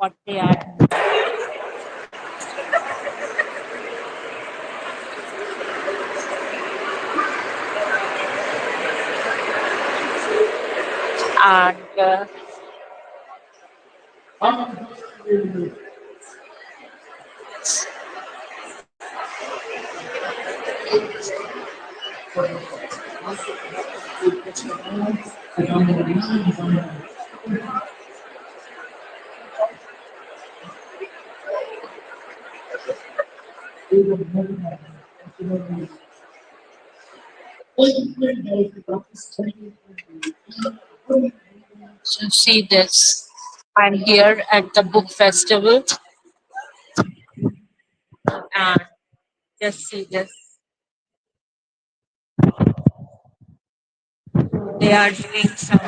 what they are doing. And so see this. I'm here at the book festival, and just see this. They are doing some.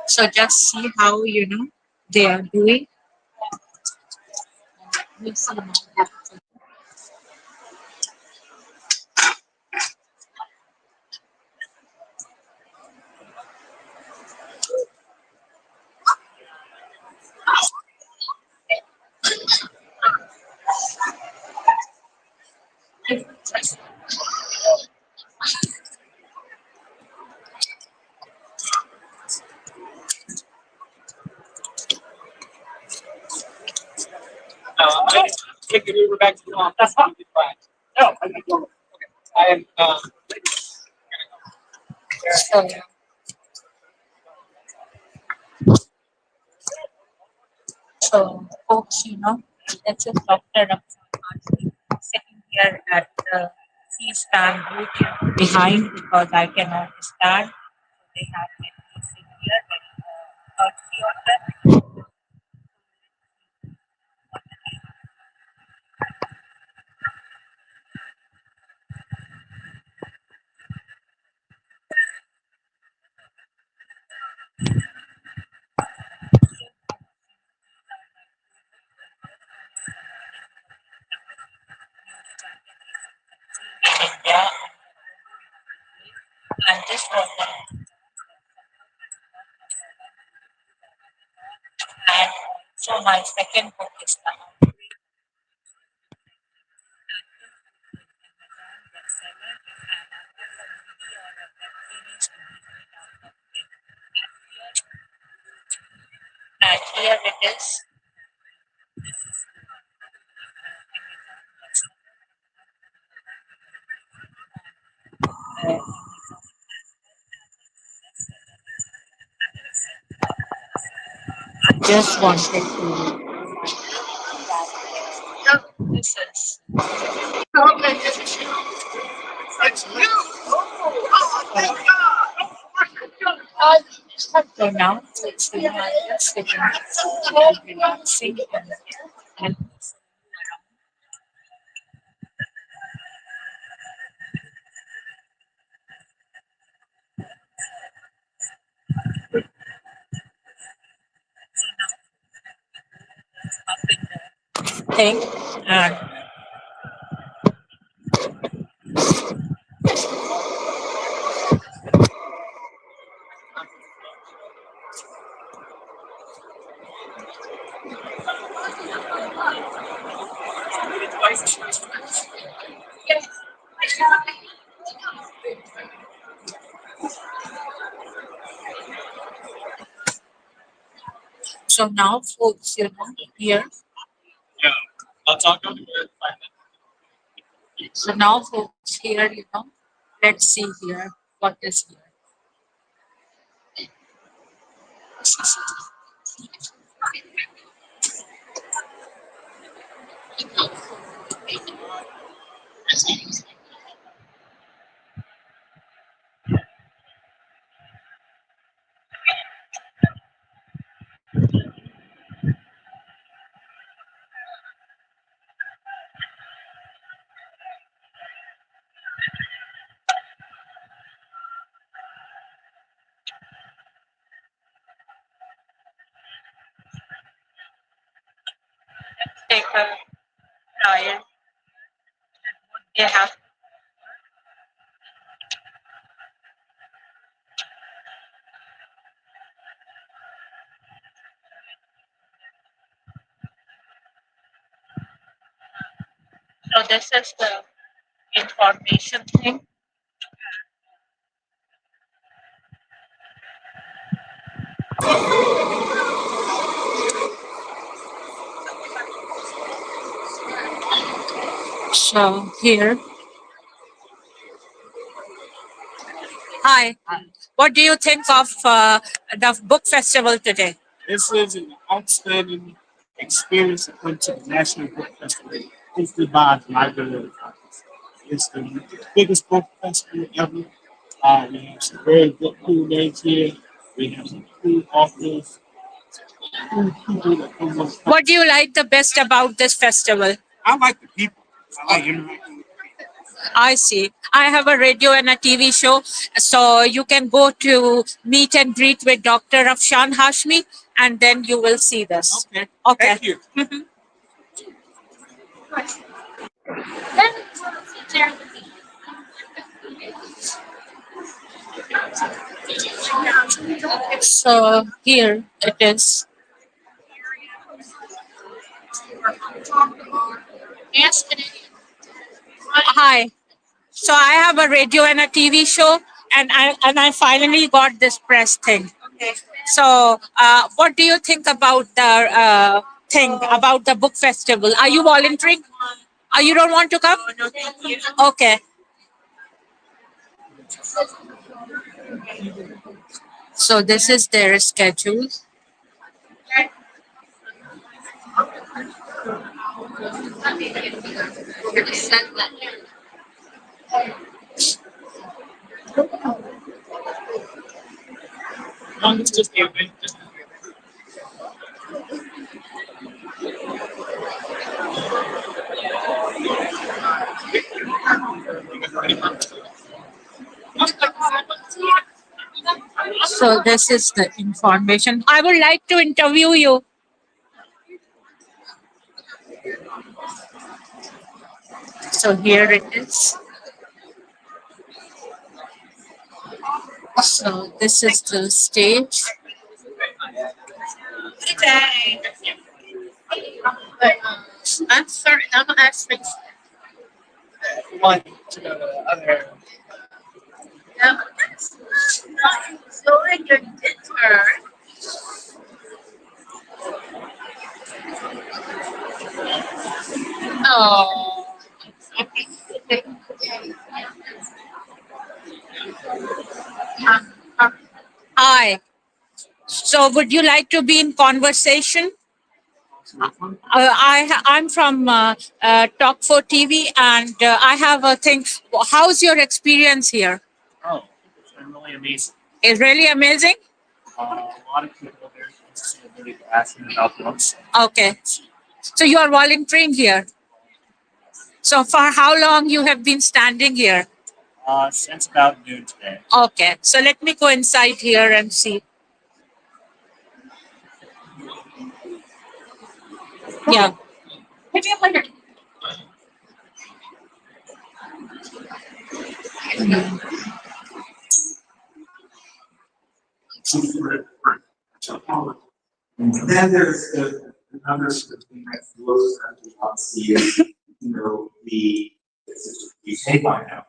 So just see how they are doing. You see now. Take it over back to the mom. That's not fine. No, I think okay. I am. So, so folks, this is Dr.Afshan Hashmi sitting here at the C-stand booth behind because I cannot stand. So they have made me sit here, very courtesy of them. In India, and this was one. And so my second book is the bestseller, and a movie or a web series to be made out of it. And here it is. Just wanted to. This is. It's you. Oh, thank God. So now it's just sitting and relaxing and think. And so now, folks, here. Yeah. I'll talk over here. So now, folks, here, let's see here what is here. Take a trial. They have. So this is the information thing. So here. Hi. What do you think of the book festival today? This is an outstanding experience to come to the National Book Festival hosted by the Library of Congress. It's the biggest book festival ever. We have some very good, cool names here. We have some cool authors, cool people that come on. What do you like the best about this festival? I like the people. I like interacting with I see. I have a radio and a TV show, so you can go to meet and greet with Dr. Afshan Hashmi, and then you will see this. people. Okay. Okay. Thank you. So here it is. Hi. So I have a radio and a TV show, and I finally got this press thing. So what do you think about the thing about the book festival? Are you volunteering? You don't want to come? Okay. So this is their schedule. It's just the event. So this is the information. I would like to interview you. So here it is. So this is the stage. I'm sorry, I'm asking. One to the other. Oh. Hi. So would you like to be in conversation? I'm from Talk for TV, and I have a thing. How's your experience here? Oh, it's been really amazing. It's really amazing. A lot of people there are really passionate about books. Okay. So you are volunteering here. So for how long you have been standing here? Since about noon today. Okay. So let me go inside here and see. Yeah. Then there's another sort of thing that flows out of policy is, the take on now.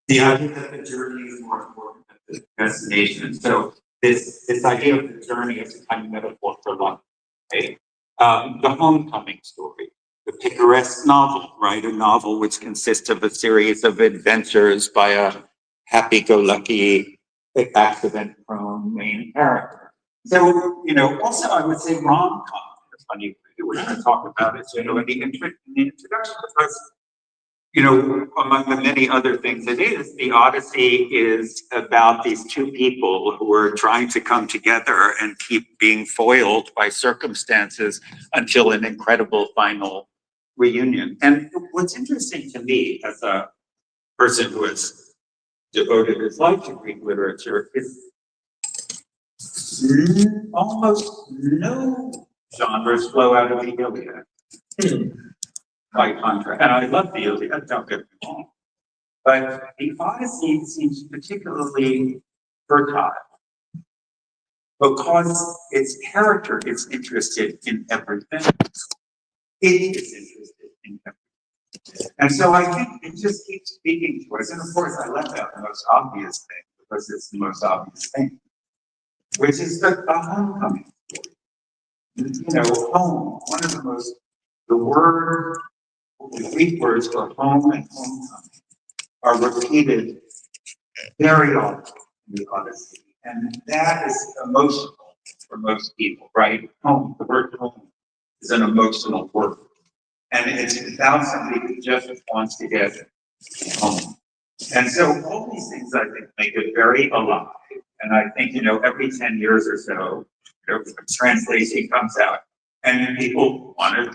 The idea that the journey is more important than the destination. So this idea of the journey is a kind of metaphor for life. Right? The homecoming story, the picaresque novel, right? A novel which consists of a series of adventures by a happy-go-lucky, accident-prone main character. So, also I would say rom-com. It's funny, we're going to talk about it, in the introduction, because among the many other things it is, the Odyssey is about these two people who are trying to come together and keep being foiled by circumstances until an incredible final reunion. And what's interesting to me as a person who has devoted his life to Greek literature is almost no genres flow out of the Iliad. By contrast, and I love the Iliad, don't get me wrong, but the Odyssey seems particularly fertile because its character is interested in everything. It is interested in everything. And so I think it just keeps speaking to us. And of course, I left out the most obvious thing because it's the most obvious thing, which is the homecoming. Home, one of the most, the word, the Greek words for home and homecoming are repeated very often in the Odyssey. And that is emotional for most people, right? Home, the word home is an emotional word. And it's about somebody who just wants to get home. And so all these things, I think, make it very alive. And I think, every 10 years or so, a translation comes out and people want to,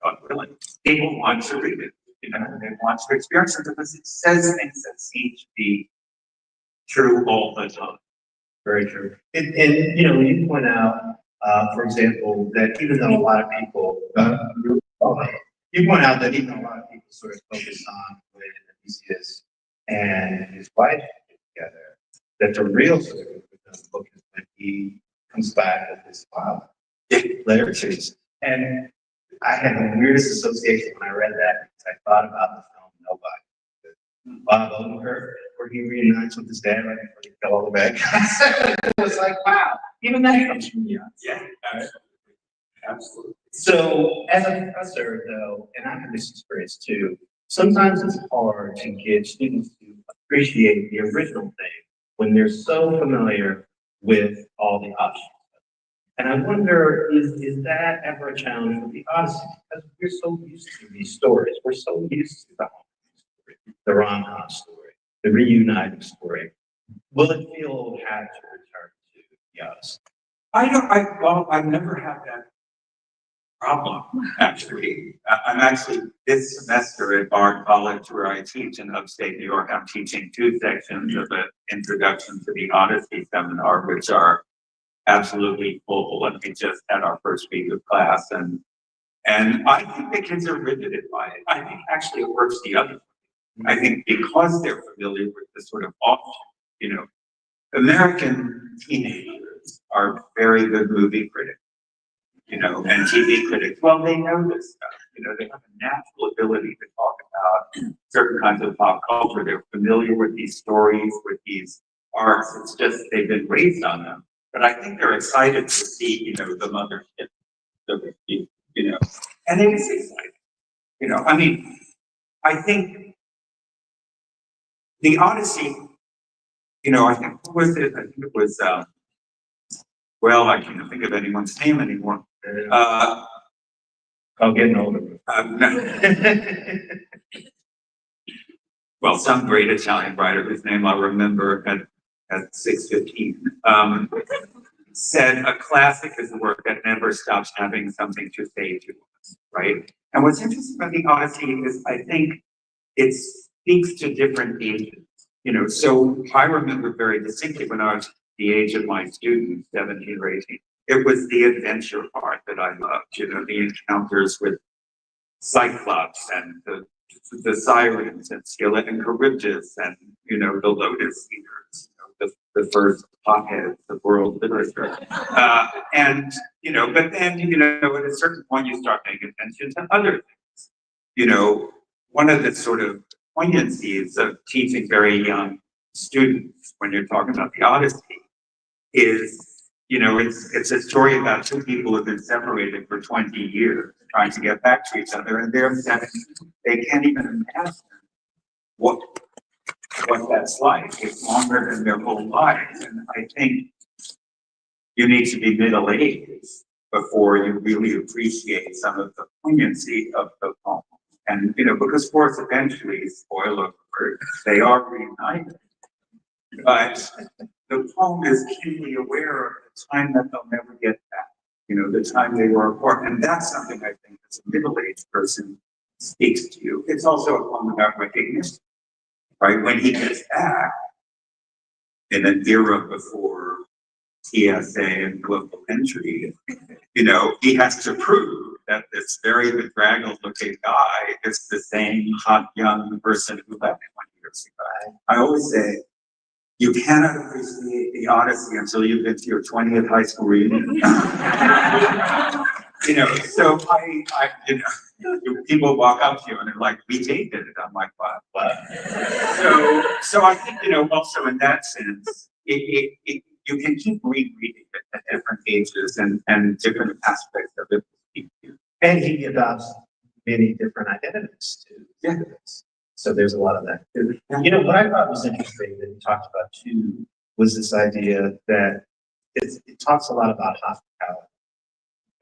God willing, people want to read it. They want to experience it because it says things that seem to be true all the time. Very true. And when you point out, for example, that even though a lot of people, you point out that even though a lot of people sort of focus on when Odysseus and his wife get together, that the real story of the book is when he comes back with his father, literaries. And I had the weirdest association when I read that because I thought about the film Nobody. Bob Odenkirk, where he reunites with his dad right before he killed all the bad guys. It was like, wow, even that comes from you. Yeah, absolutely. So, as a professor, though, and I have this experience too, sometimes it's hard to get students to appreciate the original thing when they're so familiar with all the options. And I wonder, is that ever a challenge with the Odyssey? Because we're so used to these stories. We're so used to the rom-com story, the reuniting story. Will it feel old hat to return to the Odyssey? I've never had that problem, actually. I'm actually, this semester at Bard College, where I teach in upstate New York, I'm teaching two sections of an Introduction to the Odyssey seminar, which are absolutely full. And we just had our first week of class, and I think the kids are riveted by it. I think actually it works the other way. I think because they're familiar with the sort of American teenagers are very good movie critics, and TV critics. Well, they know this stuff. They have a natural ability to talk about certain kinds of pop culture. They're familiar with these stories, with these arts. It's just they've been raised on them. But I think they're excited to see, the mothership, and it is exciting. I think the Odyssey, I think, what was it? I think it was, well, I can't think of anyone's name anymore. I'm getting older. No. well, some great Italian writer whose name I'll remember at 6:15, said a classic is a work that never stops having something to say to us, right? And what's interesting about the Odyssey is I think it speaks to different ages. So I remember very distinctly when I was the age of my students, 17 or 18, it was the adventure part that I loved, the encounters with Cyclops and the sirens and Scylla and Charybdis and, the lotus eaters, the first potheads of world literature. But then, at a certain point you start paying attention to other things. One of the sort of poignancies of teaching very young students when you're talking about the Odyssey is, it's a story about two people who have been separated for 20 years, trying to get back to each other, and they're 70. They can't even imagine what that's like. It's longer than their whole lives, and I think you need to be middle-aged before you really appreciate some of the poignancy of the poem. And, because of course, eventually, spoiler alert, they are reunited. But the poem is keenly aware of the time that they'll never get back, the time they were apart. And that's something I think as a middle-aged person speaks to you. It's also a poem about recognition, right? When he gets back in an era before TSA and global entry, he has to prove that this very bedraggled looking guy is the same hot young person who left 20 years ago. I always say, you cannot appreciate the Odyssey until you've been to your 20th high school reunion. So people walk up to you and they're like, we dated it. I'm like, what? So I think, also in that sense, you can keep rereading it at different ages and different aspects of it. And he adopts many different identities too. Yeah. So there's a lot of that. What I thought was interesting that you talked about too was this idea that it talks a lot about hospitality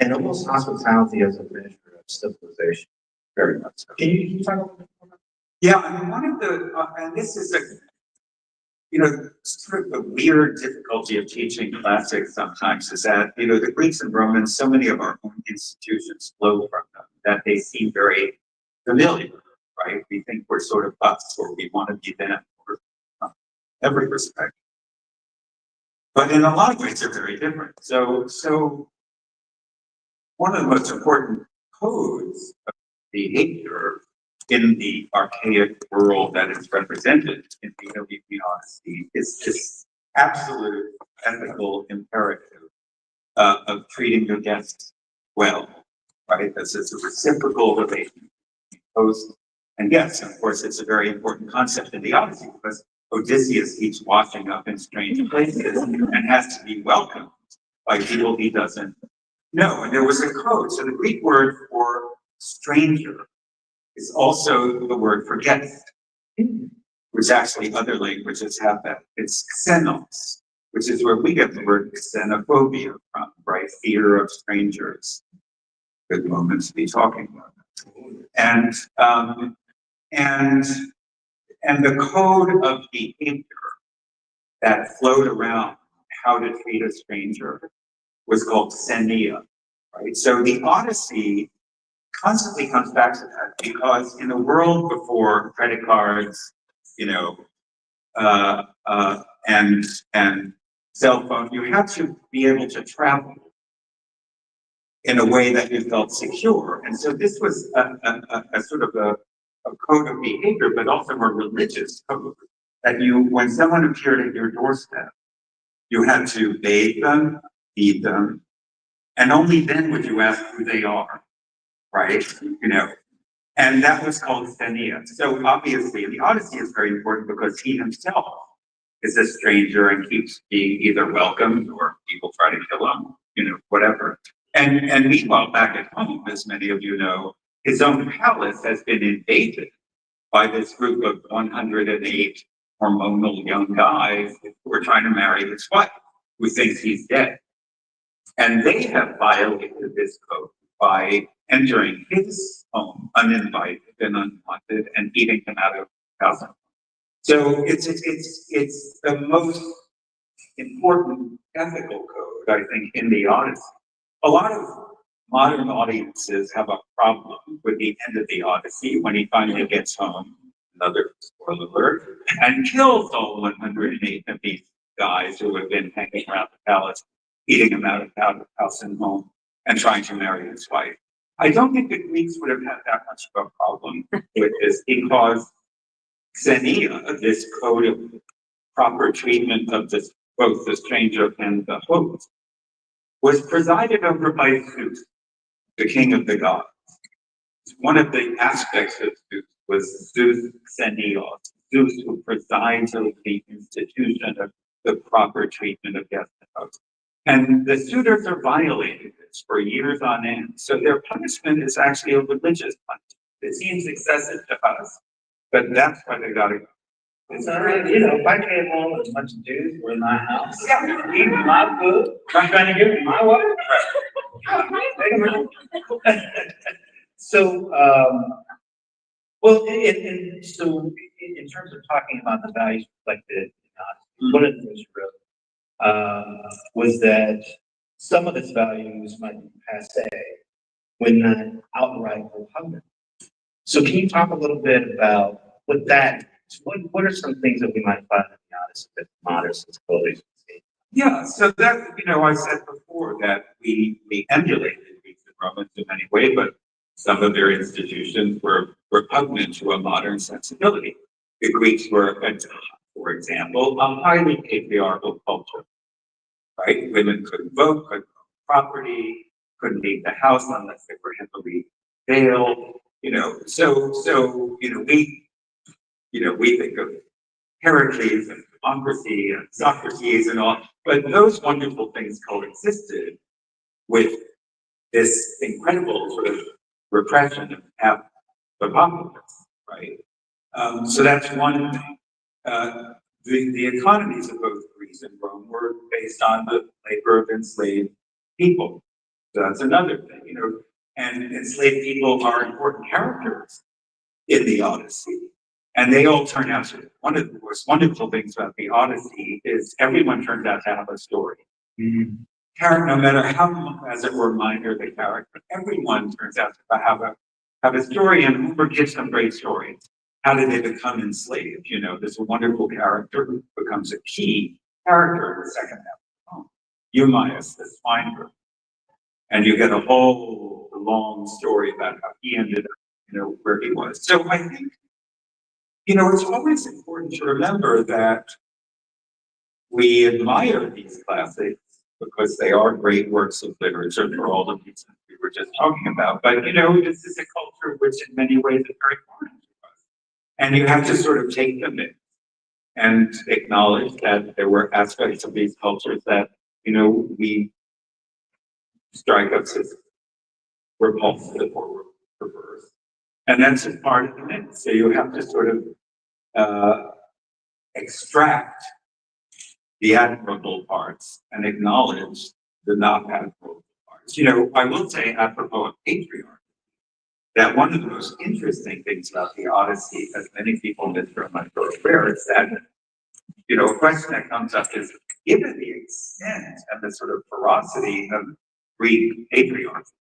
and almost hospitality as a measure of civilization. Very much so. Can you talk a little bit more? Yeah, I mean, one of the, and this is sort of the weird difficulty of teaching classics sometimes is that, the Greeks and Romans, so many of our own institutions flow from them that they seem very familiar, right? We think we're sort of us or we want to be them or every respect. But in a lot of ways, they're very different. So one of the most important codes of behavior in the archaic world that is represented in the Iliad Odyssey is this absolute ethical imperative of treating your guests well, right? This is a reciprocal relation, host and guest. And of course, it's a very important concept in the Odyssey because Odysseus keeps washing up in strange places and has to be welcomed by people he doesn't know. And there was a code. So the Greek word for stranger is also the word for guest, which actually other languages have that. It's xenos, which is where we get the word xenophobia from, right? Fear of strangers. Good moment to be talking about that. And the code of behavior that flowed around how to treat a stranger was called xenia, right? So the Odyssey constantly comes back to that because in the world before credit cards, and cell phone, you had to be able to travel in a way that you felt secure. And so this was a sort of a code of behavior, but also a religious code that when someone appeared at your doorstep, you had to bathe them, feed them, and only then would you ask who they are, right? And that was called xenia. So obviously, the Odyssey is very important because he himself is a stranger and keeps being either welcomed or people try to kill him, whatever. And meanwhile, back at home, as many of you know, his own palace has been invaded by this group of 108 hormonal young guys who are trying to marry his wife, who thinks he's dead. And they have violated this code by entering his home uninvited and unwanted and eating him out of house. So it's the most important ethical code, I think, in the Odyssey. A lot of modern audiences have a problem with the end of the Odyssey when he finally gets home, another spoiler alert, and kills all 108 of these guys who have been hanging around the palace, eating him out of house and home, and trying to marry his wife. I don't think the Greeks would have had that much of a problem with this because Xenia, this code of proper treatment of this, both the stranger and the host, was presided over by Zeus, the king of the gods. One of the aspects of Zeus was Zeus Xenios, Zeus who presides over the institution of the proper treatment of guest and host. And the suitors are violating this for years on end. So their punishment is actually a religious punishment. It seems excessive to us, but that's why they gotta go. It's all right, if I came home with a bunch of dudes were in my house, eating my food, I'm trying to give me my wife. So, well, so in terms of talking about the values reflected, one of the things you wrote was that some of its values might be passe when not outright repugnant. So can you talk a little bit about what that, what are some things that we might find in the Odyssey that modern sensibilities would see? Yeah, so that, I said before that we emulated Greeks and Romans in many ways, but some of their institutions were repugnant to a modern sensibility. The Greeks were, for example, a highly patriarchal culture, right? Women couldn't vote, couldn't own property, couldn't leave the house unless they were heavily veiled, we think of Heracles and democracy and Socrates and all, but those wonderful things coexisted with this incredible sort of repression of the populace, right? So that's one thing. The economies of both Greece and Rome were based on the labor of enslaved people. So that's another thing, and enslaved people are important characters in the Odyssey. And they all turn out to, one of the most wonderful things about the Odyssey is everyone turns out to have a story. Mm-hmm. No matter how, as it were, minor the character, everyone turns out to have a story, and Homer gives some great stories. How did they become enslaved? There's a wonderful character who becomes a key character in the second half. Eumaeus, the swineherd. And you get a whole long story about how he ended up, where he was. So I think, it's always important to remember that we admire these classics because they are great works of literature for all the reasons we were just talking about. But, this is a culture which in many ways is very foreign to us. And you have to sort of take them in and acknowledge that there were aspects of these cultures that, we strike us as repulsive or perverse. And that's a part of the mix. So you have to sort of extract the admirable parts and acknowledge the not admirable parts. I will say, apropos of patriarchy, that one of the most interesting things about the Odyssey, as many people in this room are aware, is that, a question that comes up is, given the extent and the sort of ferocity of Greek patriarchy,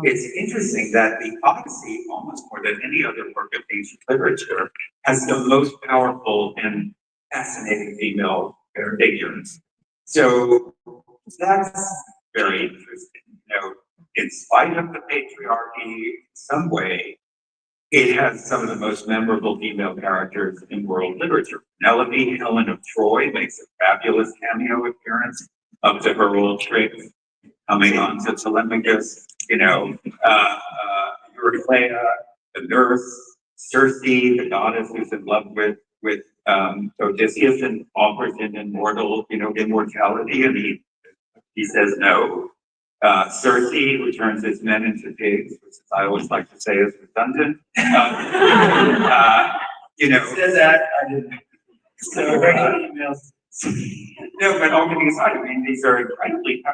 it's interesting that the Odyssey, almost more than any other work of ancient literature, has the most powerful and fascinating female figures. So that's very interesting. In spite of the patriarchy, in some way, it has some of the most memorable female characters in world literature. Penelope, Helen of Troy, makes a fabulous cameo appearance up to her old tricks, coming on to Telemachus, Euryclea, the nurse, Circe, the goddess who's in love with Odysseus and offers him immortality, and he says no. Circe, who turns his men into pigs, which I always like to say is redundant. Says that I didn't. So emails. No, but all kidding aside, these are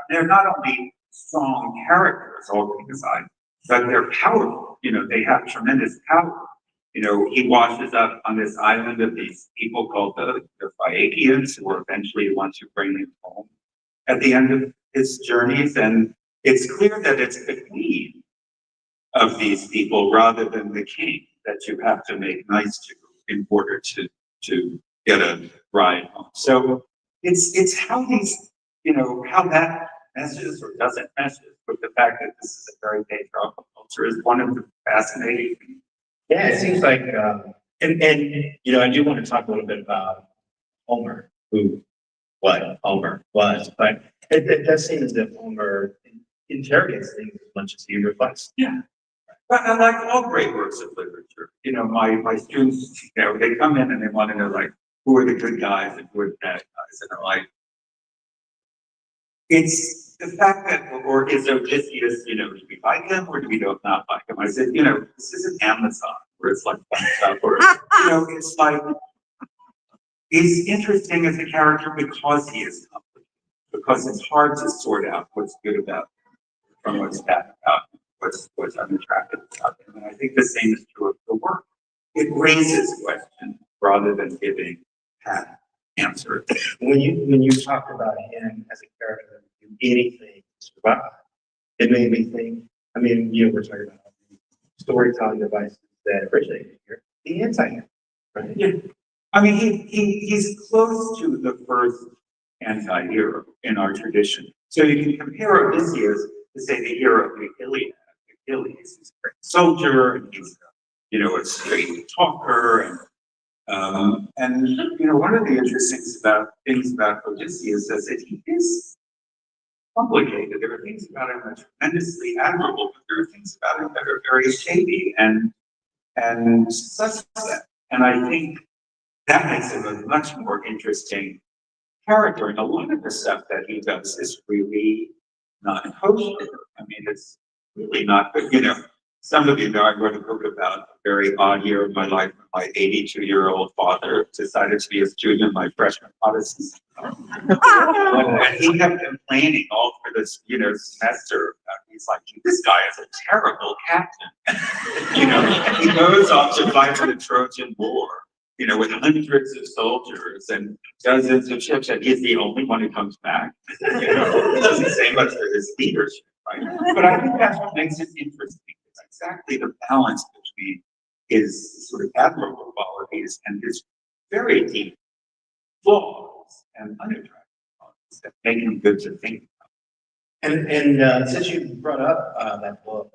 they're not only strong characters, all kidding aside, but they're powerful. They have tremendous power he washes up on this island of these people called the Phaeacians, who are eventually the ones who bring him home at the end of his journeys. And it's clear that it's the queen of these people rather than the king that you have to make nice to in order to get a ride home. So it's how these, how that meshes or doesn't mesh with the fact that this is a very patriarchal culture is one of the fascinating things. Yeah, it seems like, and I do want to talk a little bit about Homer, what Homer was, but it does seem as if Homer interrogates things as much as he reflects. Yeah. But I like all great works of literature. My students, they come in and they want to know, like, who are the good guys and who are the bad guys? And I'm like, it's the fact that, or is Odysseus, do we like him or do we not like him? I said, this isn't Amazon where it's like, or, it's like, he's interesting as a character because he is complicated, because it's hard to sort out what's good about him from what's bad about him, what's unattractive about him. And I think the same is true of the work. It raises questions rather than giving pat answers. When you talked about him as a character that would do anything to survive, it made me think. I mean, we're talking about storytelling devices that originated here. The anti-hero, right? Yeah. I mean, he's close to the first anti-hero in our tradition. So you can compare Odysseus to, say, the hero of the Iliad. Achilles, he's a great soldier, and he's a straight talker, and one of the interesting things about Odysseus is that he is complicated. There are things about him that are tremendously admirable, but there are things about him that are very shady and suspect. And I think that makes him a much more interesting character. And a lot of the stuff that he does is really not kosher. I mean, it's really not good. Some of you know I wrote a book about a very odd year of my life when my 82-year-old father decided to be a student in my freshman Odyssey. And he kept complaining all through this, semester. He's like, this guy is a terrible captain. And he goes off to fight in the Trojan War, with hundreds of soldiers and dozens of ships, and he's the only one who comes back. It doesn't say much for his leadership, right? But I think that's what makes it interesting. It's exactly the balance between his sort of admirable qualities and his very deep flaws and unattractive qualities that make him good to think about. And since you brought up that book,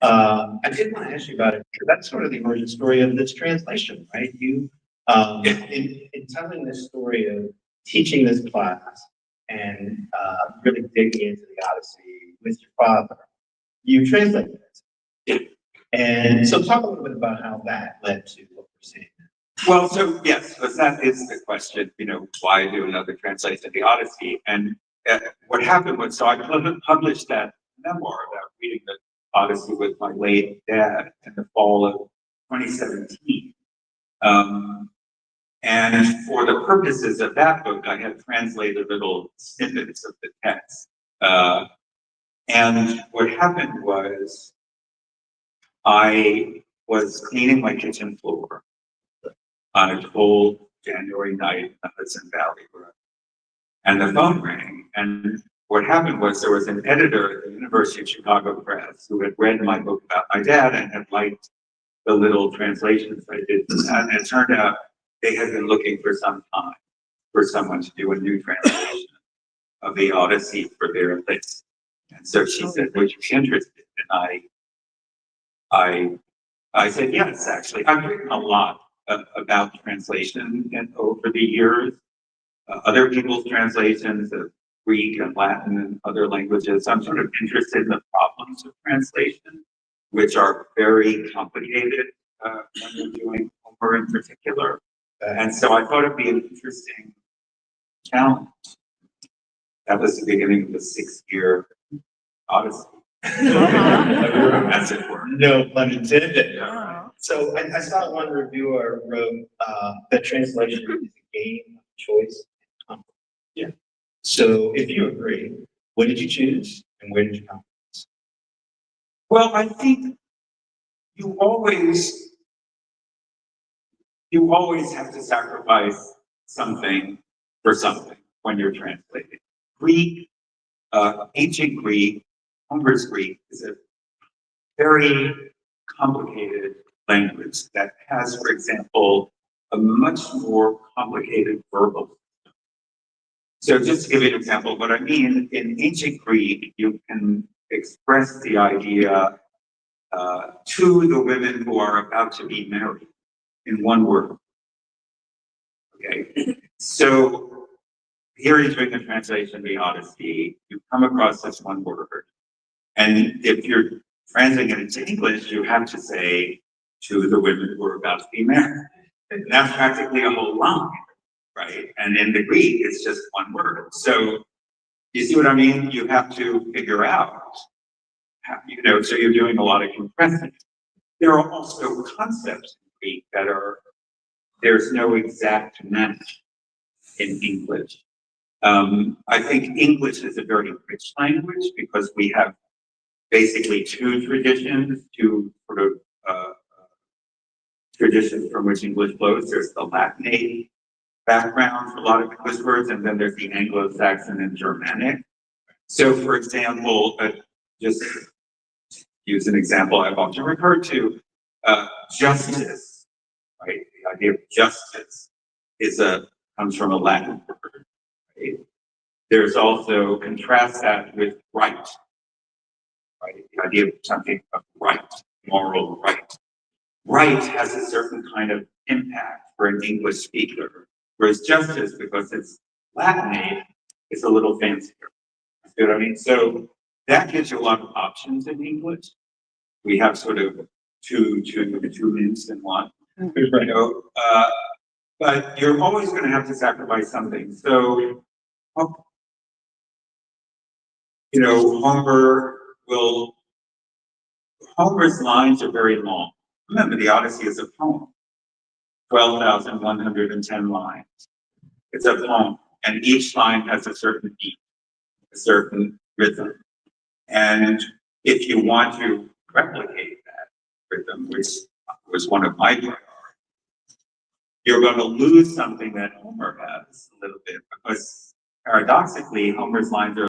I did want to ask you about it because that's sort of the origin story of this translation, right? You, in telling this story of teaching this class and really digging into the Odyssey with your father, you translated it. And so talk a little bit about how that led to what we're seeing. Well, so yes, so that is the question, why do another translation of the Odyssey? And what happened was, so I published that memoir about reading the Odyssey with my late dad in the fall of 2017. And for the purposes of that book, I had translated little snippets of the text. And what happened was, I was cleaning my kitchen floor on a cold January night in the Hudson Valley Road. And the phone rang. And what happened was there was an editor at the University of Chicago Press who had read my book about my dad and had liked the little translations I did for that. And it turned out they had been looking for some time for someone to do a new translation of the Odyssey for their list. And so she said, would you be interested? And I said, yes, actually. I've written a lot about translation over the years, other people's translations of Greek and Latin and other languages. I'm sort of interested in the problems of translation, which are very complicated when you're doing Homer in particular. And so I thought it'd be an interesting challenge. That was the beginning of the 6-year Odyssey. As it were. No pun intended. Yeah. So I saw one reviewer wrote that translation is a game of choice and comfort. Yeah. So if you agree, what did you choose and where did you come from? Well, I think you always you always have to sacrifice something for something when you're translating. Greek, ancient Greek, Homer's Greek is a very complicated language that has, for example, a much more complicated verbal. So just to give you an example of what I mean, in ancient Greek, you can express the idea to the women who are about to be married in one word. Okay, so here he's doing the translation of the Odyssey. You come across this one word, and if you're translating it into English, you have to say to the women who are about to be married. And that's practically a whole line, right? And in the Greek, it's just one word. So you see what I mean? You have to figure out, so you're doing a lot of compressing. There are also concepts in Greek that there's no exact match in English. I think English is a very rich language because we have basically two traditions, two sort of traditions from which English flows. There's the Latinate background for a lot of English words, and then there's the Anglo-Saxon and Germanic. So, for example, just use an example I've often referred to, justice, right? The idea of justice comes from a Latin word, right? There's also, contrast that with right, the idea of something of right, moral right. Right has a certain kind of impact for an English speaker, whereas justice, because it's Latinate, is a little fancier. You know what I mean? So that gives you a lot of options in English. We have sort of two means in one, but you're always going to have to sacrifice something. So, Homer's lines are very long. Remember, the Odyssey is a poem, 12,110 lines. It's a poem, and each line has a certain beat, a certain rhythm. And if you want to replicate that rhythm, which was one of my priorities, you're going to lose something that Homer has a little bit, because paradoxically, Homer's lines are